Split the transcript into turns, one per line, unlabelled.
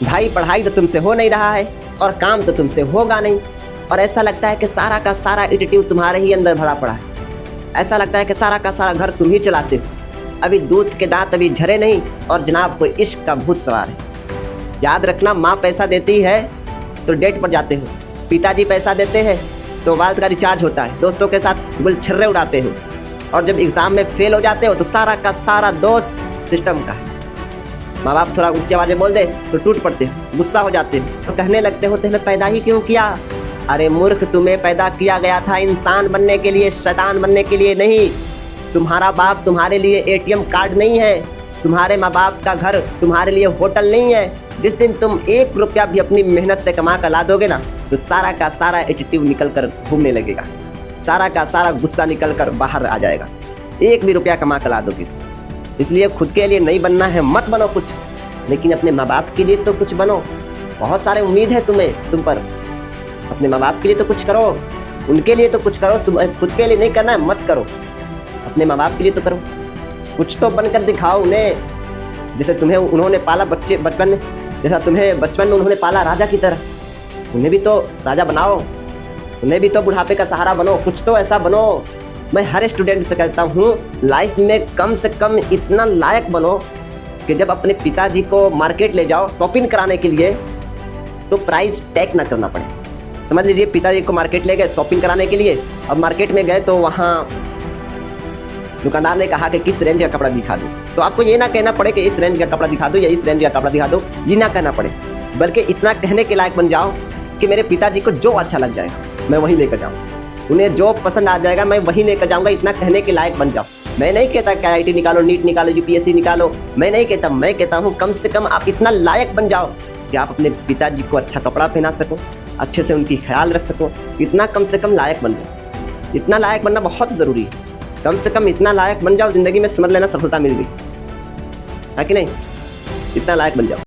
भाई पढ़ाई तो तुमसे हो नहीं रहा है और काम तो तुमसे होगा नहीं, और ऐसा लगता है कि सारा का सारा एटीट्यूड तुम्हारे ही अंदर भरा पड़ा है। ऐसा लगता है कि सारा का सारा घर तुम ही चलाते हो। अभी दूध के दांत अभी झरे नहीं और जनाब कोई इश्क का भूत सवार है। याद रखना, माँ पैसा देती है तो डेट पर जाते हो, पिताजी पैसा देते हैं तो मोबाइल का रिचार्ज होता है, दोस्तों के साथ गुलछर्रे उड़ाते हो, और जब एग्जाम में फेल हो जाते हो तो सारा का सारा दोष सिस्टम का है। माँ बाप थोड़ा ऊंची आवाज़ में बोल दे तो टूट पड़ते हो, गुस्सा हो जाते हो और कहने लगते हो तुम्हें पैदा ही क्यों किया। अरे मूर्ख, तुम्हें पैदा किया गया था इंसान बनने के लिए, शैतान बनने के लिए नहीं। तुम्हारा बाप तुम्हारे लिए एटीएम कार्ड नहीं है, तुम्हारे माँ बाप का घर तुम्हारे लिए होटल नहीं है। जिस दिन तुम 1 रुपया भी अपनी मेहनत से कमा कर ला दोगे ना, तो सारा का सारा एटीट्यूड निकल कर घूमने लगेगा, सारा का सारा गुस्सा निकल कर बाहर आ जाएगा। 1 भी रुपया कमा कर ला दोगे तो। इसलिए खुद के लिए नहीं बनना है, मत बनो कुछ, लेकिन अपने माँ बाप के लिए तो कुछ बनो। बहुत सारे उम्मीद है तुम पर, अपने माँ बाप के लिए तो कुछ करो, उनके लिए तो कुछ करो। तुम खुद के लिए नहीं करना है, मत करो, अपने माँ बाप के लिए तो करो। कुछ तो बनकर दिखाओ उन्हें, जैसे तुम्हें उन्होंने पाला बचपन में, जैसा तुम्हें बचपन में उन्होंने पाला राजा की तरह, उन्हें भी तो राजा बनाओ, उन्हें भी तो बुढ़ापे का सहारा बनो, कुछ तो ऐसा बनो। मैं हर स्टूडेंट से कहता हूँ, लाइफ में कम से कम इतना लायक बनो कि जब अपने पिताजी को मार्केट ले जाओ शॉपिंग कराने के लिए तो प्राइस टैग ना करना पड़े। समझ लीजिए, पिताजी को मार्केट ले गए शॉपिंग कराने के लिए, अब मार्केट में गए तो वहाँ दुकानदार ने कहा कि किस रेंज का कपड़ा दिखा दूँ, तो आपको ये ना कहना पड़े कि इस रेंज का कपड़ा दिखा दो या इस रेंज का कपड़ा दिखा दो, ये ना कहना पड़े, बल्कि इतना कहने के लायक बन जाओ कि मेरे पिताजी को जो अच्छा लग जाएगा मैं वहीं लेकर जाऊँ, उन्हें जो पसंद आ जाएगा मैं वहीं लेकर जाऊँगा। इतना कहने के लायक बन जाओ। मैं नहीं कहता कि IIT निकालो, नीट निकालो, UPSC निकालो, मैं नहीं कहता, मैं कहता हूँ कम से कम आप इतना लायक बन जाओ कि आप अपने पिताजी को अच्छा कपड़ा पहना सको, अच्छे से उनकी ख्याल रख सको। इतना कम से कम लायक बन जाओ। इतना लायक बनना बहुत ज़रूरी है। कम से कम इतना लायक बन जाओ, ज़िंदगी में समझ लेना सफलता मिल गई है कि नहीं। इतना लायक बन जाओ।